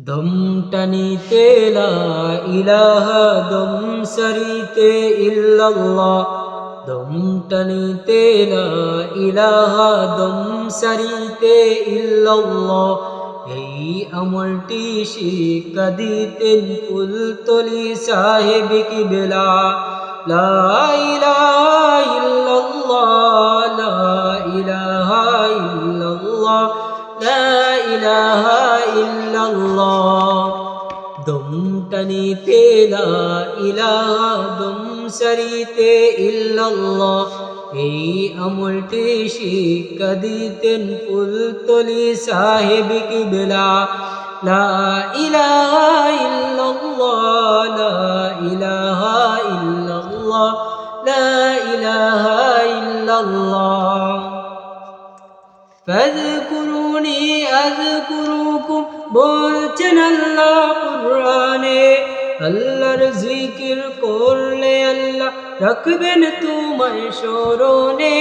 দম টানিতে লা ইলাহা, দম সারিতে ইল্লাল্লাহ। দম টানিতে লা ইলাহা, দম সারিতে ইল্লাল্লাহ। এই আমলটি শিক্ষা দিতেন কুলতলি সাহেব কিবলা। লা ইলাহা ইল্লাল্লাহ, লা ইলাহা ইল্লাল্লাহ, লা ইলাহা ইল্লাল্লাহ। দম টানিতে লা ইলাহা, দম সারিতে ইল্লাল্লাহ। এই আমলটি শিক্ষা দিতেন কুলতলি সাহেব কিবলা। লা ইলাহা ইল্লাল্লাহ, লা ইলাহা ইল্লাল্লাহ, লা ইলাহা ইল্লাল্লাহ। ফাযকুরুনি আযকুরুকুম বলছেন আল্লাহ কুরআনে। আল্লাহর জিকির করলে আল্লাহ রাখবেন তোমায় স্মরণে।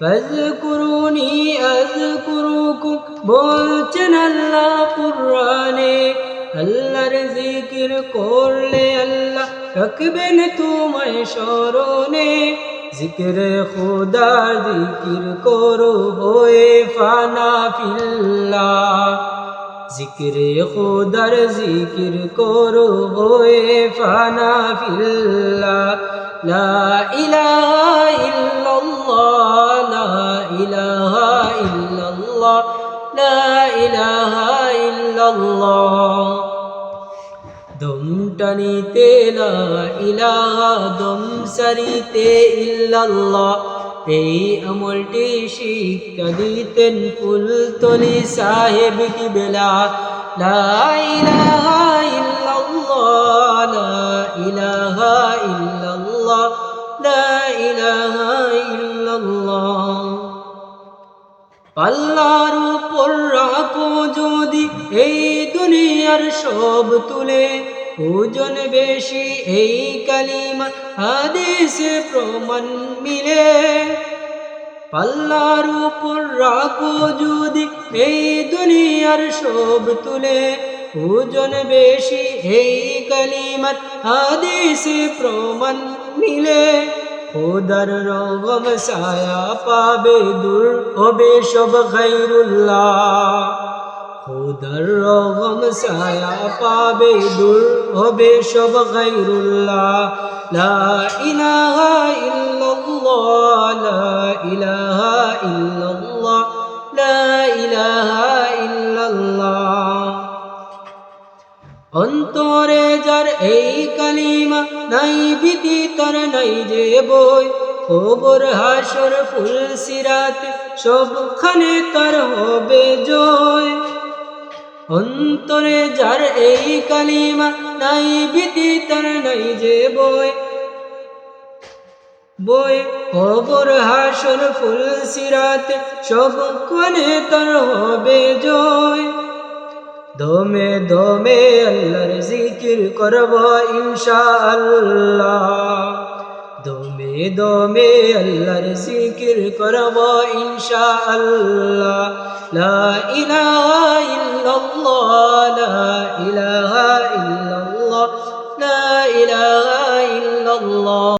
ফাযকুরুনি আযকুরুকুম বলছেন আল্লাহ কুরআনে। আল্লাহর জিকির করলে আল্লাহ রাখবেন তোমায় স্মরণে। জিকিরে খুদা জিকির করো হয়ে ফানা ফিল্লাহ। জিকিরে খুদার জিকির করো হয়ে ফানা ফিল্লাহ। লা ইলাহা ইল্লাল্লাহ, লা ইলাহা ইল্লাল্লাহ, লা ইলাহা ইল্লাল্লাহ। দম টানিতে লা ইলাহা, দম সারিতে ইল্লাল্লাহ। এই আমলটি শিক্ষা দিতেন কুলতলি সাহেব কিবলা। লা ইলাহা ইল্লাল্লাহ, লা ইলাহা ইল্লাল্লাহ, লা ইলাহা ইল্লাল্লাহ। আল্লাহর উপর রাখো যদি এই দুনিয়ার সব তুলে, ওজন বেশি এই কালিমা হাদিসে প্রমাণ মিলে। আল্লাহর উপর রাখো যদি এই দুনিয়ার সব তুলে, ওজন বেশি এই কালিমার হাদিসে প্রমাণ মিলে। খোদার রহম ছায়া পাবে, দূর হবে সব গায়রুল্লাহ। খোদার রহম ছায়া পাবে, দূর হবে সব গায়রুল্লাহ। লা ইলাহা ইল্লাল্লাহ, লা ইলাহা ইল্লাল্লাহ, লা ইলাহা ইল্লাল্লাহ। অন্তরে যার এই কালিমা নাই ভীতি তার নাই যে বই। কবর হাসর ফুল সিরাত সবখানে তার হবে জয়। অন্তরে যার এই কালিমা নাই ভীতি তার নাই যে বই। কবর হাসর ফুল সিরাত সবখানে তার হবে জয়। দমে দমে আল্লাহর জিকির করব ইনশাআল্লাহ। দমে দমে আল্লাহর জিকির করব ইনশাআল্লাহ। লা ইলাহা ইল্লাল্লাহ, লা ইলাহা ইল্লাল্লাহ, লা ইলাহা ইল্লাল্লাহ।